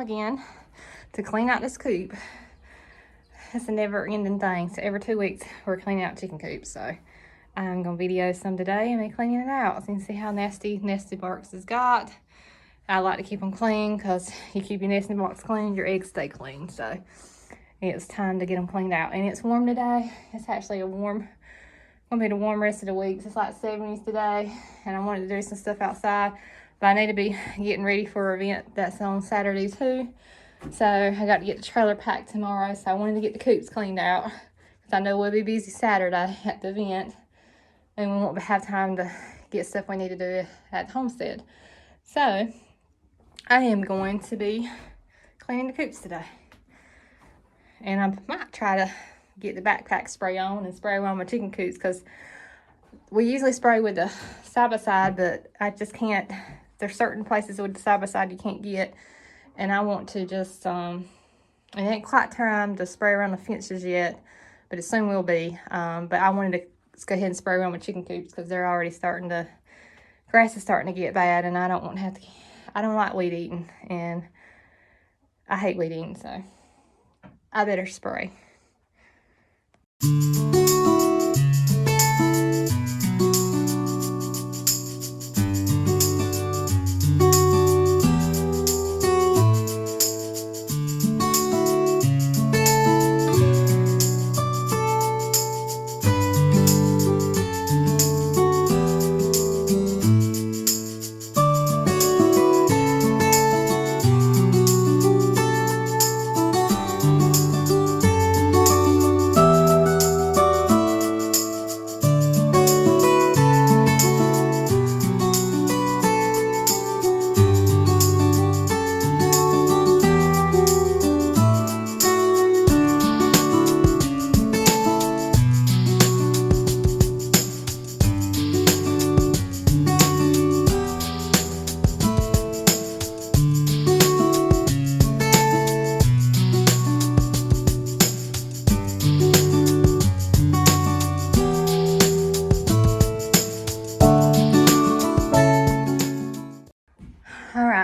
again to clean out this coop. It's a never-ending thing. So every 2 weeks we're cleaning out chicken coops. So I'm gonna video some today and me cleaning it out so you can see how nasty nested box has got. I like to keep them clean because you keep your nesting box clean, your eggs stay clean. So it's time to get them cleaned out. And it's warm today. It's actually gonna be the warm rest of the week. It's like 70s today, and I wanted to do some stuff outside, but I need to be getting ready for an event that's on Saturday too. So I got to get the trailer packed tomorrow, so I wanted to get the coops cleaned out because I know we'll be busy Saturday at the event, and we won't have time to get stuff we need to do at the homestead. So I am going to be cleaning the coops today, and I might try to get the backpack spray on and spray around my chicken coops because we usually spray with the side-by-side, but I just can't. There's certain places with the side-by-side you can't get, and I want to just, it ain't quite time to spray around the fences yet, but it soon will be. But I wanted to go ahead and spray around my chicken coops because they're already grass is starting to get bad, and I don't want to have to, I don't like weed eating, and I hate weed eating, so I better spray.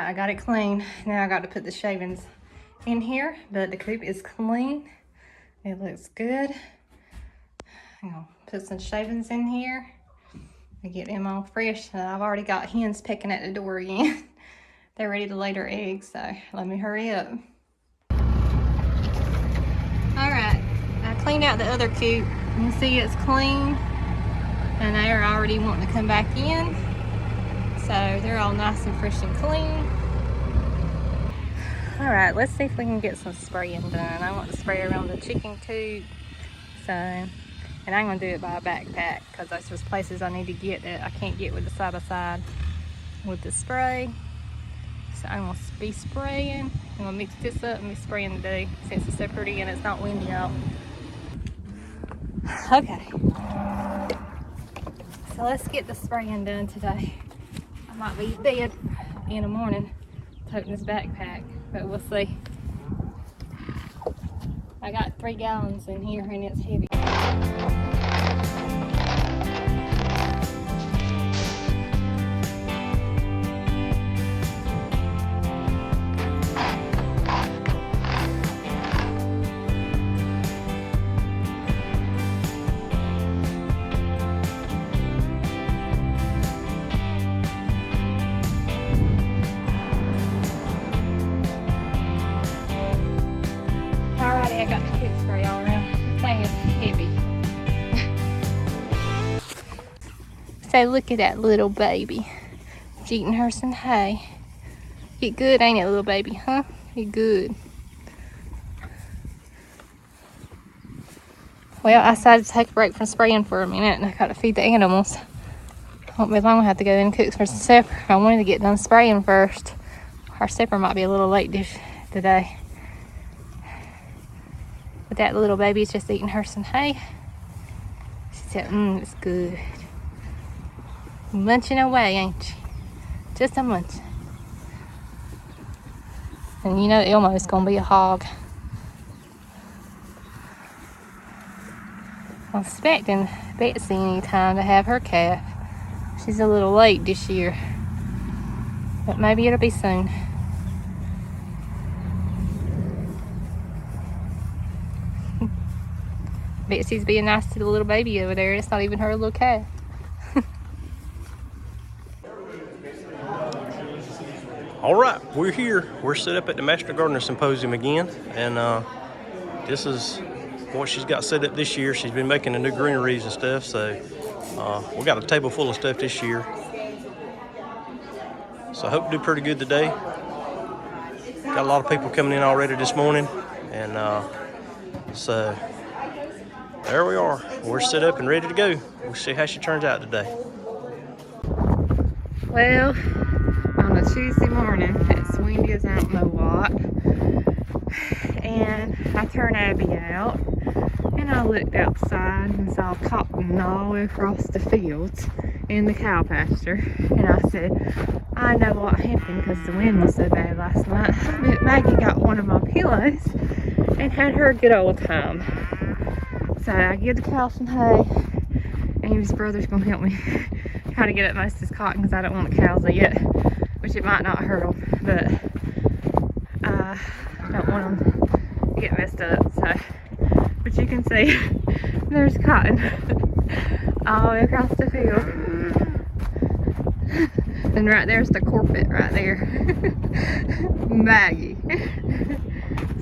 I got it clean. Now I got to put the shavings in here, but the coop is clean. It looks good. I'm gonna put some shavings in here and get them all fresh. I've already got hens pecking at the door again. They're ready to lay their eggs, so let me hurry up. All right, I cleaned out the other coop. You can see it's clean, and they're already wanting to come back in. So they're all nice and fresh and clean. All right, let's see if we can get some spraying done. I want to spray around the chicken coop. So, and I'm gonna do it by a backpack because that's just places I need to get that I can't get with the side-by-side with the spray. So I'm gonna be spraying. I'm gonna mix this up and be spraying today since it's so pretty and it's not windy out. Okay. So let's get the spraying done today. I might be dead in the morning toting this backpack, but we'll see. I got 3 gallons in here and it's heavy. I got the coop spray all around. This thing is heavy. So look at that little baby. She's eating her some hay. Get good, ain't it, little baby, huh? Get good. Well, I decided to take a break from spraying for a minute, and I got to feed the animals. Won't be long. I have to go in and cook for some supper. I wanted to get done spraying first. Our supper might be a little late today. But that little baby's just eating her some hay. She said, it's good. Munching away, ain't she? Just a munch. And you know Elmo's gonna be a hog. I'm expecting Betsy anytime to have her calf. She's a little late this year, but maybe it'll be soon. Betsy's being nice to the little baby over there. It's not even her little calf. All right, we're here. We're set up at the Master Gardner Symposium again, and this is what she's got set up this year. She's been making the new greeneries and stuff, so we got a table full of stuff this year. So I hope to do pretty good today. Got a lot of people coming in already this morning, and so there we are. We're set up and ready to go. We'll see how she turns out today. Well, on a Tuesday morning, it's windy as I don't know what, and I turned Abby out, and I looked outside and saw cotton all across the fields in the cow pasture, and I said, I know what happened because the wind was so bad last night. I bet Maggie got one of my pillows and had her a good old time. So I give the cow some hay. Amy's brother's gonna help me try to get up most of this cotton because I don't want the cows to eat, which it might not hurt them, but I don't want them to get messed up. So, but you can see there's cotton all the way across the field. And right there's the corpet right there. Maggie.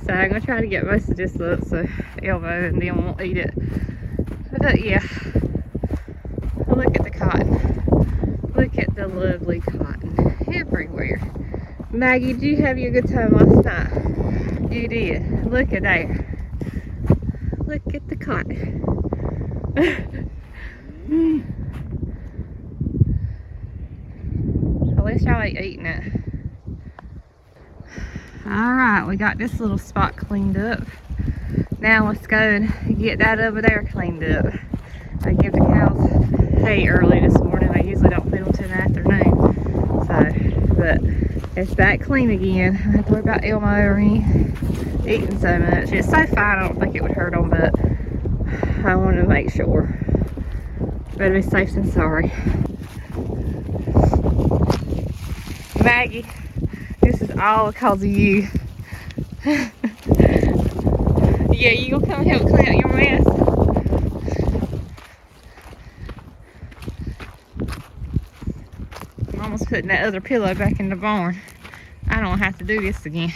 So I'm gonna try to get most of this up so Elmo and them won't eat it. But yeah, look at the cotton. Look at the lovely cotton everywhere. Maggie, did you have your good time last night? You did. Look at there. Look at the cotton. At least y'all ain't eating it. Alright, we got this little spot cleaned up. Now let's go and get that over there cleaned up. I give the cows hay early this morning. I usually don't feed them till the afternoon. So, but it's back clean again. I don't have to worry about Elmo or eating so much. It's so fine, I don't think it would hurt them, but I wanted to make sure. Better be safe than sorry. Maggie, this is all because of you. Yeah, you gonna come help clean up your mess? I'm almost putting that other pillow back in the barn. I don't have to do this again.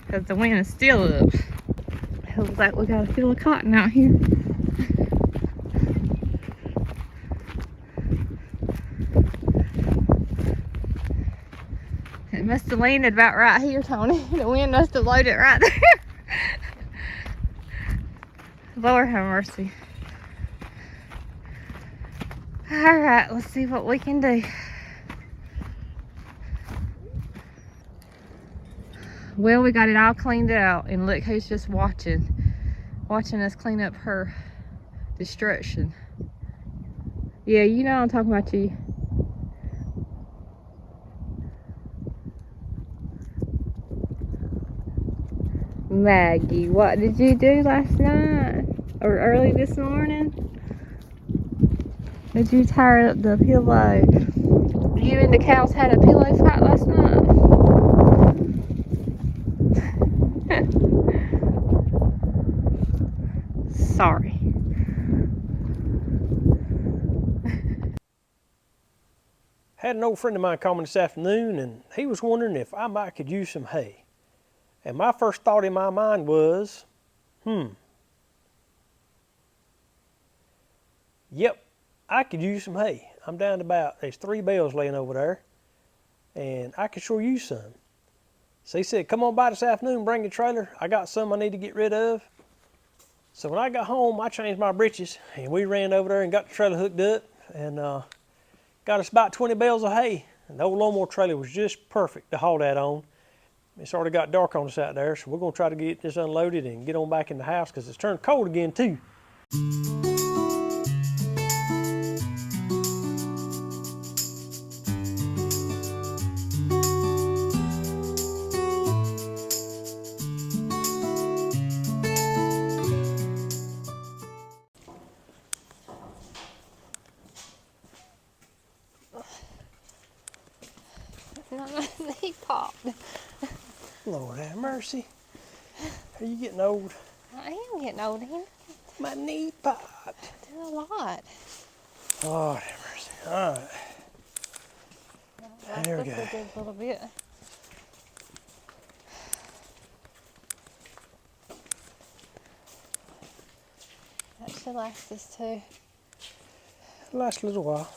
Because the wind is still up. It looks like we got a field of cotton out here. It must have landed about right here, Tony. The wind must have loaded right there. Lord have mercy. Alright, let's see what we can do. Well, we got it all cleaned out, and look who's just watching us clean up her destruction. Yeah, you know I'm talking about you. Maggie, what did you do last night? Or early this morning? Did you tear up the pillow? You and the cows had a pillow fight last night? Sorry. Had an old friend of mine call me this afternoon, and he was wondering if I might could use some hay. And my first thought in my mind was, yep, I could use some hay. I'm down to there's 3 bales laying over there, and I could sure use some. So he said, come on by this afternoon, bring your trailer. I got some I need to get rid of. So when I got home, I changed my britches, and we ran over there and got the trailer hooked up, and got us about 20 bales of hay. And the old lawnmower trailer was just perfect to haul that on. It's already got dark on us out there, so we're going to try to get this unloaded and get on back in the house because it's turned cold again too. He popped. Lord have mercy. Are you getting old? I am I'm getting old here. My knee popped. Do a lot. Oh, have mercy. All right. There we This go. a good little bit. That should last us too. Last little while.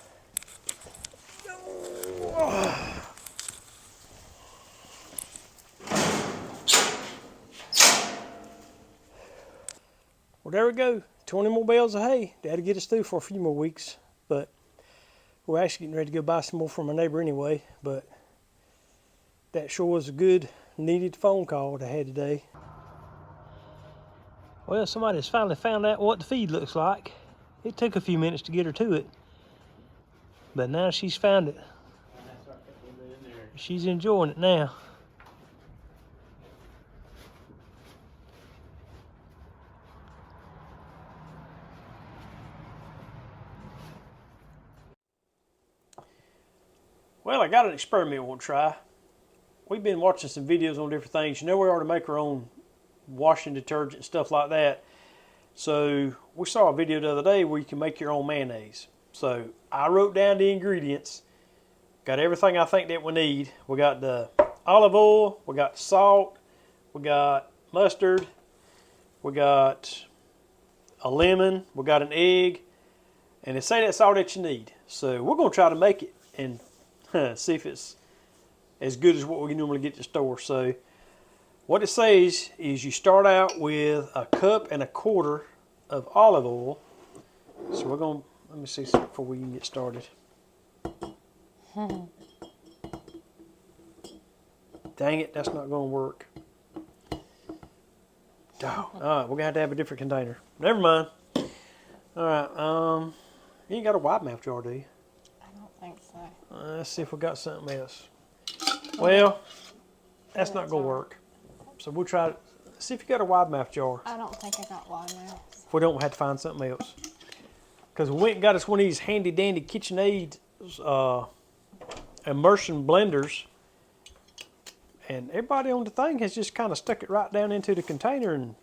Well, there we go. 20 more bales of hay. That'll get us through for a few more weeks. But we're actually getting ready to go buy some more from my neighbor anyway. But that sure was a good, needed phone call that I had today. Well, somebody's finally found out what the feed looks like. It took a few minutes to get her to it. But now she's found it. She's enjoying it now. Well, I got an experiment I want to try. We've been watching some videos on different things. You know, we already make our own washing detergent and stuff like that. So we saw a video the other day where you can make your own mayonnaise. So I wrote down the ingredients, got everything I think that we need. We got the olive oil, we got salt, we got mustard, we got a lemon, we got an egg, and they say that's all that you need. So we're going to try to make it and see if it's as good as what we normally get at the store. So what it says is you start out with 1.25 cups of olive oil. So we're going to, let me see before we can get started. Dang it, that's not going to work. Oh, all right, we're going to have a different container. Never mind. All right, you ain't got a wide mouth jar, do you? I don't think so. Let's see if we got something else. Well, that's not going to work. So we'll try to see if you got a wide mouth jar. I don't think I got wide mouths. If we don't, we'll have to find something else. Because we went and got us one of these handy dandy KitchenAid immersion blenders. And everybody on the thing has just kind of stuck it right down into the container and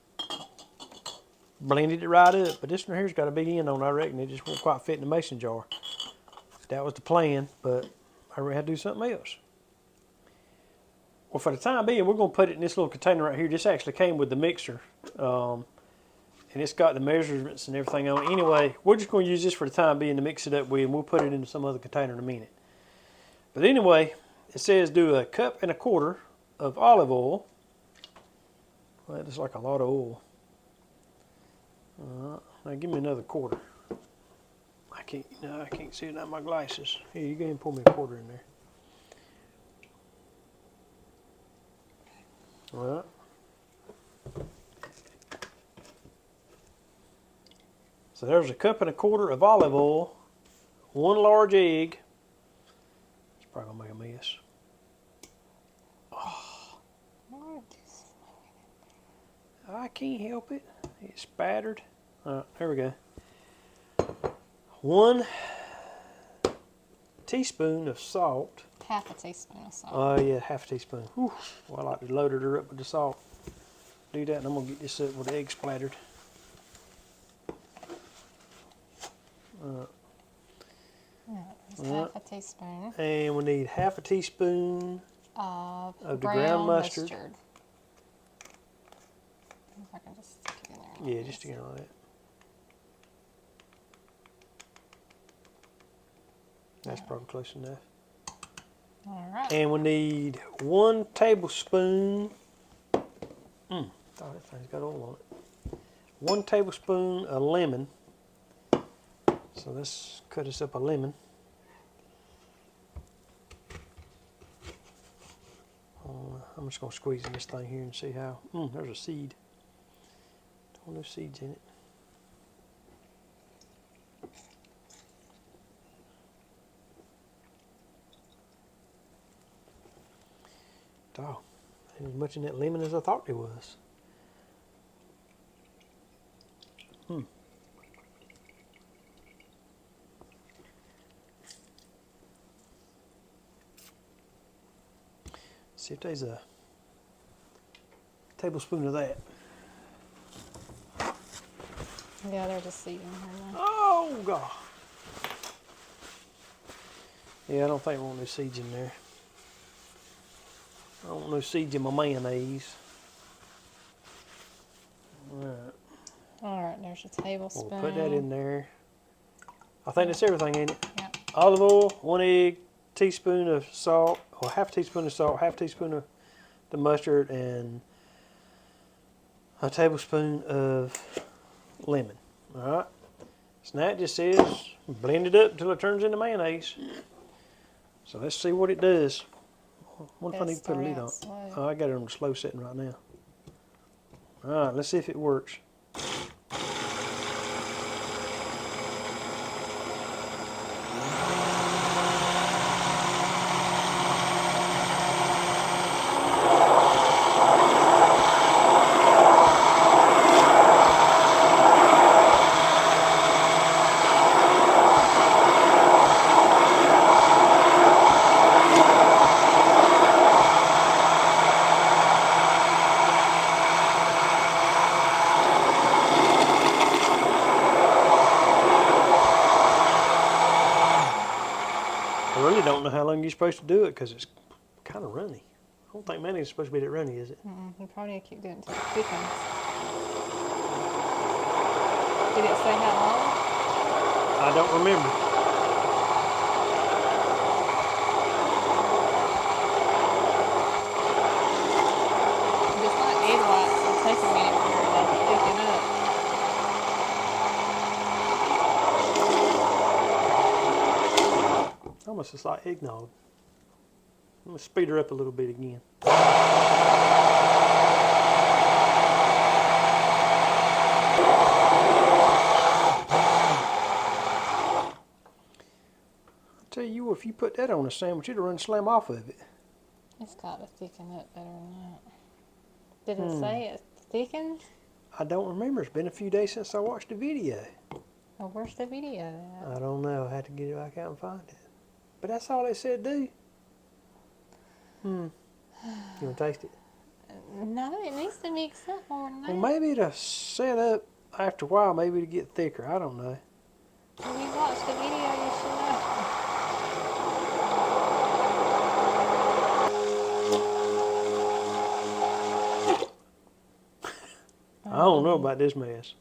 blended it right up. But this one here's got a big end on it, I reckon. It just won't quite fit in the mason jar. That was the plan, but I really had to do something else. Well, for the time being, we're going to put it in this little container right here. This actually came with the mixer. And it's got the measurements and everything on it. Anyway, we're just going to use this for the time being to mix it up with, and we'll put it into some other container in a minute. But anyway, it says do 1.25 cups of olive oil. Well, that's like a lot of oil. Now give me another quarter. I can't see it out of my glasses. Here, you go ahead and pour me a quarter in there. All right. So there's 1.25 cups of olive oil, 1 large egg. It's probably gonna make a mess. Oh, I can't help it. It's spattered. All right, there we go. 1 teaspoon of salt. Half a teaspoon of salt. Oh yeah, half a teaspoon. Whew. Well, I like to load her up with the salt. Do that, and I'm gonna get this up with the egg splattered. Half a teaspoon. And we need half a teaspoon of the ground mustard. If I can just stick it in there. Yeah, just stick it like that. That's probably close enough. All right. And we need 1 tablespoon. Thought that thing's got oil on it. 1 tablespoon of lemon. So let's cut us up a lemon. I'm just going to squeeze in this thing here and see how. There's a seed. Don't no seeds in it. Oh, ain't as much in that lemon as I thought there was. See if there's a tablespoon of that. Yeah, they're just seeding her. Oh, God. Yeah, I don't think I want no seeds in there. I don't want no seeds in my mayonnaise. Alright. Alright, there's a tablespoon. We'll put that in there. I think that's everything, ain't it? Yep. Olive oil, 1 egg, teaspoon of salt, or half a teaspoon of salt, half a teaspoon of the mustard, and a tablespoon of lemon. Alright. So now it just says blend it up until it turns into mayonnaise. So let's see what it does. I wonder if I need to put a lid on. Oh, I got it on the slow setting right now. Alright, let's see if it works. I really don't know how long you're supposed to do it because it's kind of runny. I don't think mayonnaise is supposed to be that runny, is it? You probably need to keep doing it until it thickens. Did it say how long? I don't remember. It's not egg white, so it'll take a minute for it to thicken up. Almost just like eggnog. I'm going to speed her up a little bit again. Tell you what, if you put that on a sandwich, it'll run slam off of it. It's got to thicken up better than that. Did it say it thickened? I don't remember. It's been a few days since I watched the video. Well, where's the video at? I don't know. I had to get it back out and find it. But that's all it said do. You want to taste it? No, it needs to mix up more than that. Well, maybe it'll set up after a while, maybe to get thicker. I don't know. If you watched the video, you should know. I don't know about this mess.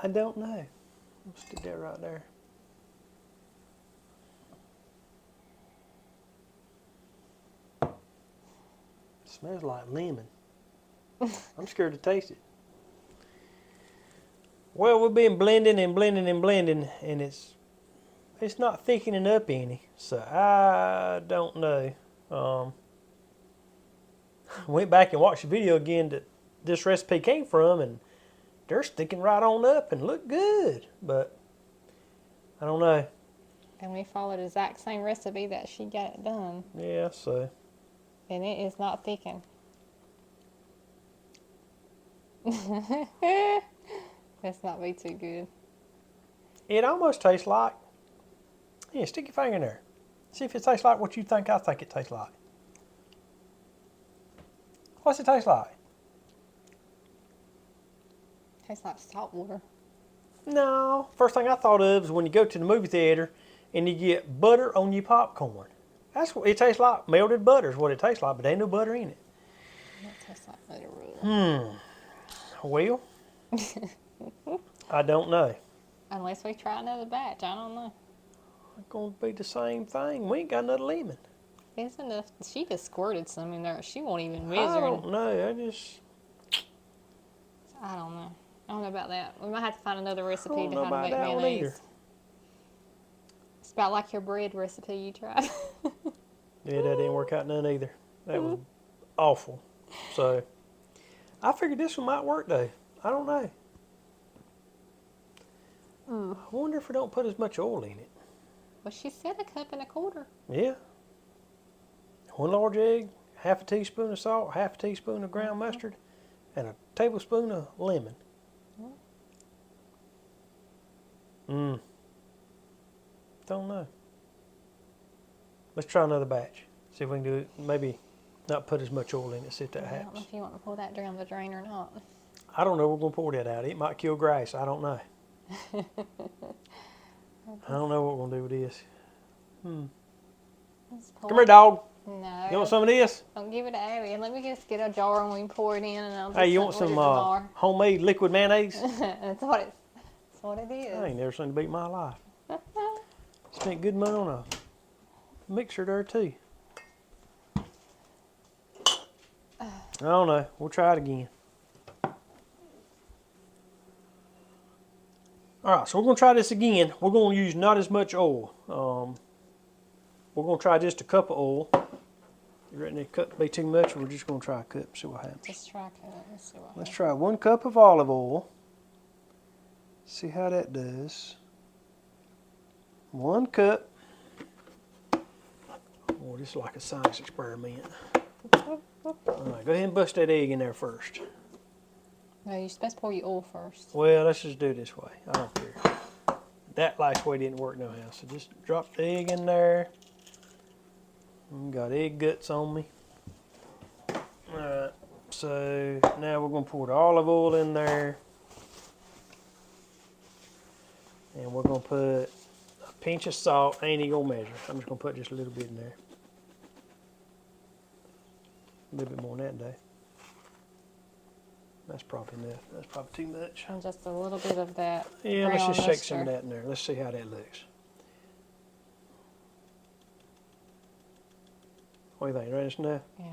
I don't know. I'll stick that right there. Smells like lemon. I'm scared to taste it. Well, we've been blending and blending and blending, and it's not thickening up any. So I don't know. Went back and watched the video again that this recipe came from, and they're sticking right on up and look good. But I don't know. And we followed the exact same recipe that she got it done. Yeah, so. And it is not thickened. That's not be too good. It almost tastes like, yeah, stick your finger in there. See if it tastes like what you think I think it tastes like. What's it taste like? Tastes like salt water. No, first thing I thought of is when you go to the movie theater and you get butter on your popcorn. That's what it tastes like. Melted butter is what it tastes like, but there ain't no butter in it. That tastes like butter roll. Well, I don't know. Unless we try another batch, I don't know. It's going to be the same thing. We ain't got another lemon. It's enough. She just squirted some in there. She won't even I measure. don't know. I don't know. I don't know about that. We might have to find another recipe to how to make mayonnaise. It's about like your bread recipe you tried. Yeah, that didn't work out none either. That was awful. So, I figured this one might work though. I don't know. I wonder if we don't put as much oil in it. Well, she said 1.25 cups. Yeah. 1 large egg, half a teaspoon of salt, half a teaspoon of ground mustard, and a tablespoon of lemon. Don't know. Let's try another batch. See if we can do it. Maybe not put as much oil in it, see if that I don't know happens. if you want to pull that down the drain or not. I don't know. We're going to pour that out. It might kill grass. I don't know. I don't know what we're going to do with this. Come here, dog. No. You want some of this? Don't give it to Abby. Let me just get a jar and we can pour it in and I'll just Hey, you want put it some tomorrow. homemade liquid mayonnaise? That's what it is. I ain't never seen it beat my life. Spent good money on a mixer there too. I don't know. We'll try it again. Alright, so we're going to try this again. We're going to use not as much oil. We're going to try just a cup of oil. You reckon that cup be too much, or we're just going to try a cup, see what happens? Just try it. Let's see what happens. Let's try 1 cup of olive oil. See how that does. 1 cup. Oh, this is like a science experiment. Alright, go ahead and bust that egg in there first. No, you're supposed to pour your oil first. Well, let's just do it this way. I don't care. That last way didn't work no how. So just drop the egg in there. Got egg guts on me. Alright, so now we're going to pour the olive oil in there. And we're going to put a pinch of salt. I ain't even going to measure. I'm just going to put just a little bit in there. A little bit more than that day. That's probably enough. That's probably too much. And just a little bit of that. Yeah, let's brown just shake some of mustard. that in there. Let's see how that looks. What do you think? Right, that's enough? Yeah.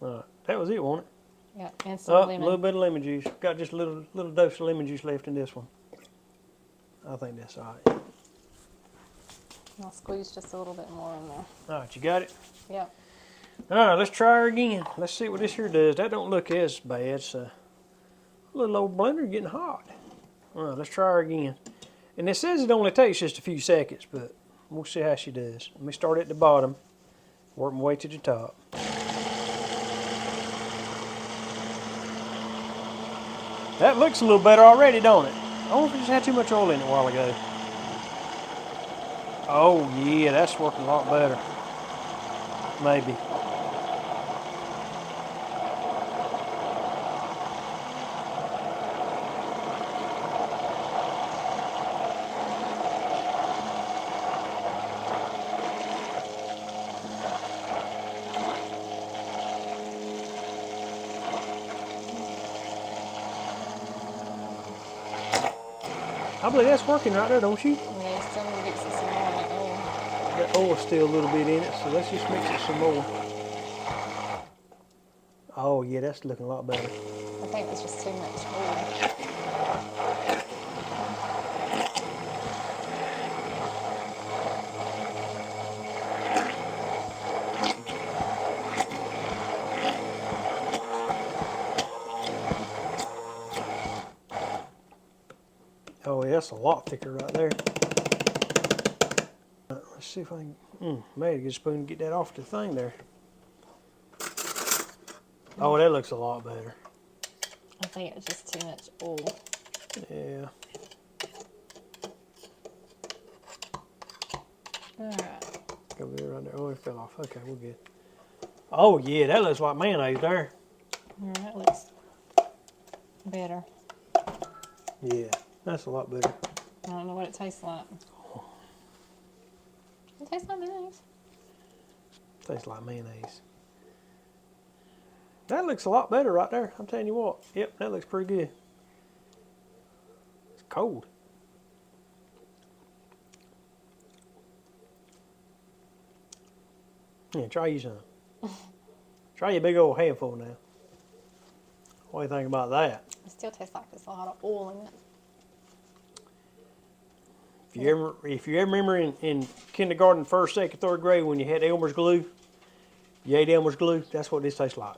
All right. That was it, wasn't it? Yeah, and some Oh, a lemon. little bit of lemon juice. Got just a little dose of lemon juice left in this one. I think that's all right. I'll squeeze just a little bit more in there. All right, you got it? Yep. All right, let's try her again. Let's see what this here does. That don't look as bad. It's a little old blender getting hot. All right, let's try her again. And it says it only takes just a few seconds, but we'll see how she does. Let me start at the bottom, work my way to the top. That looks a little better already, don't it? I wonder if it just had too much oil in it a while ago. Oh yeah, that's working a lot better. Maybe. I believe that's working right there, don't you? Yeah, you still need to mix it some more in that oil. That oil's still a little bit in it, so let's just mix it some more. Oh yeah, that's looking a lot better. I think it's just too much oil. Oh yeah, that's a lot thicker right there. Let's see if I can, maybe get a spoon to get that off the thing there. Oh, that looks a lot better. I think it's just too much oil. Yeah. Alright. Go there right there. Oh, it fell off. Okay, we're good. Oh yeah, that looks like mayonnaise there. That looks better. Yeah, that's a lot better. I don't know what it tastes like. It tastes like mayonnaise. Tastes like mayonnaise. That looks a lot better right there. I'm telling you what. Yep, that looks pretty good. It's cold. Yeah, try you some. Try your big old handful now. What do you think about that? It still tastes like there's a lot of oil in it. If you ever remember in kindergarten, first, second, third grade when you had Elmer's glue, you ate Elmer's glue, that's what this tastes like.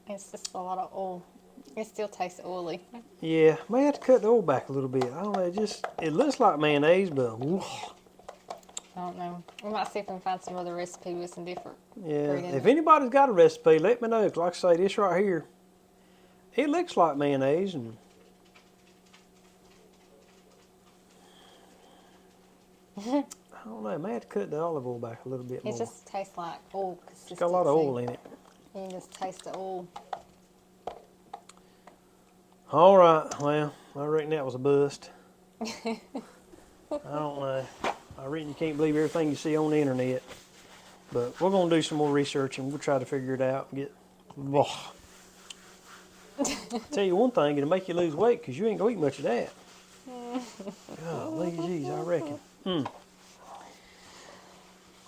It's just a lot of oil. It still tastes oily. Yeah, may have to cut the oil back a little bit. I don't know, it looks like mayonnaise, but whew. I don't know. We might see if we can find some other recipe with some different Yeah, ingredients. if anybody's got a recipe, let me know. 'Cause like I say, this right here, it looks like mayonnaise, and I don't know. I may have to cut the olive oil back a little bit more. It just tastes like oil consistency. It's got a lot of oil in it. You can just taste the oil. All right. Well, I reckon that was a bust. I don't know. I reckon you can't believe everything you see on the internet. But we're going to do some more research and we'll try to figure it out and get... Oh. Tell you one thing, it'll make you lose weight because you ain't going to eat much of that. Golly, geez, I reckon. Well,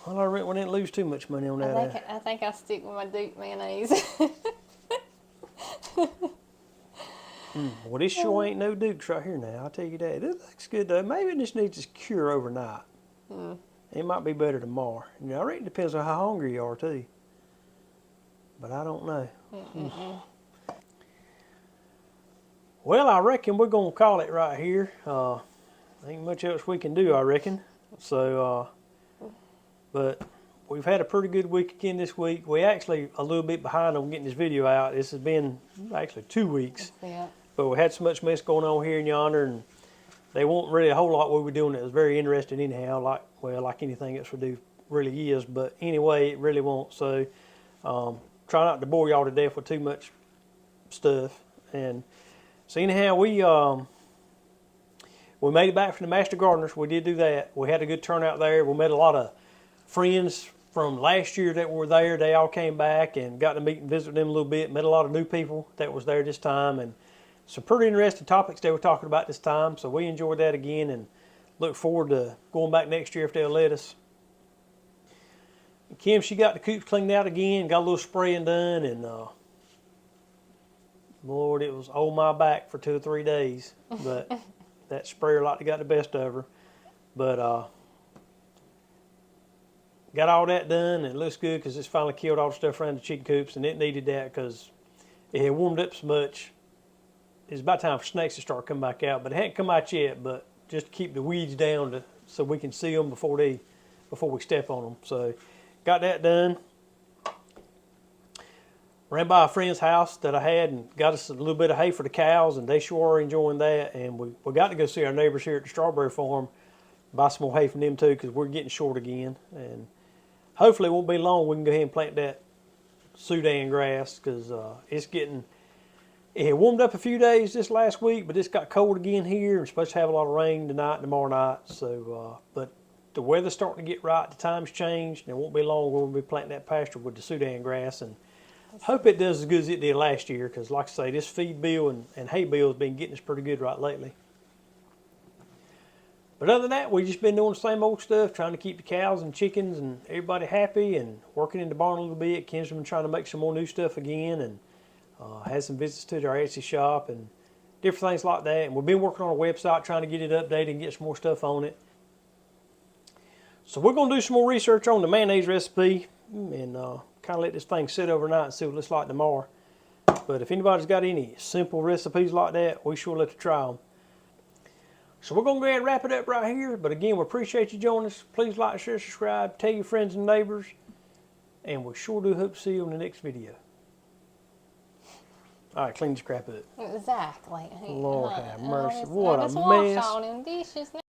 I reckon we didn't lose too much money on that. I think I'll stick with my Duke mayonnaise. Well, this sure ain't no Dukes right here now, I'll tell you that. It looks good though. Maybe it just needs to cure overnight. It might be better tomorrow. You know, I reckon it depends on how hungry you are too. But I don't know. Well, I reckon we're going to call it right here. Ain't much else we can do, I reckon. So, but we've had a pretty good week again this week. We actually a little bit behind on getting this video out. This has been actually 2 weeks. Yeah. But we had so much mess going on here and yonder, and they weren't really a whole lot we were doing that was very interesting anyhow, like anything else we do really is. But anyway, it really won't. So try not to bore y'all to death with too much stuff. And so anyhow, we made it back from the Master Gardners. We did do that. We had a good turnout there. We met a lot of friends from last year that were there. They all came back and got to meet and visit them a little bit. Met a lot of new people that was there this time, and some pretty interesting topics they were talking about this time. So we enjoyed that again and look forward to going back next year if they'll let us. And Kim, she got the coops cleaned out again, got a little spraying done, and Lord, it was on my back for 2 or 3 days. But that sprayer like got the best of her. But got all that done, and it looks good because it's finally killed all the stuff around the chicken coops, and it needed that because it had warmed up so much. It's about time for snakes to start coming back out, but it hadn't come out yet. But just to keep the weeds down so we can see them before we step on them. So got that done. Ran by a friend's house that I had and got us a little bit of hay for the cows, and they sure are enjoying that. And we got to go see our neighbors here at the strawberry farm, buy some more hay from them too, because we're getting short again. And hopefully it won't be long we can go ahead and plant that Sudan grass, because it had warmed up a few days this last week, but it's got cold again here. We're supposed to have a lot of rain tonight and tomorrow night. So, but the weather's starting to get right. The time's changed, and it won't be long we'll be planting that pasture with the Sudan grass. And hope it does as good as it did last year, because like I say, this feed bill and hay bill has been getting us pretty good right lately. But other than that, we've just been doing the same old stuff, trying to keep the cows and chickens and everybody happy, and working in the barn a little bit. Kim's been trying to make some more new stuff again, and had some visits to our Etsy shop and different things like that. And we've been working on our website, trying to get it updated and get some more stuff on it. So we're going to do some more research on the mayonnaise recipe and kind of let this thing sit overnight and see what it looks like tomorrow. But if anybody's got any simple recipes like that, we sure let you try them. So we're going to go ahead and wrap it up right here. But again, we appreciate you joining us. Please like, share, subscribe, tell your friends and neighbors. And we sure do hope to see you on the next video. All right, clean this crap up. Exactly. Lord have mercy. What a mess. Wash all them dishes now.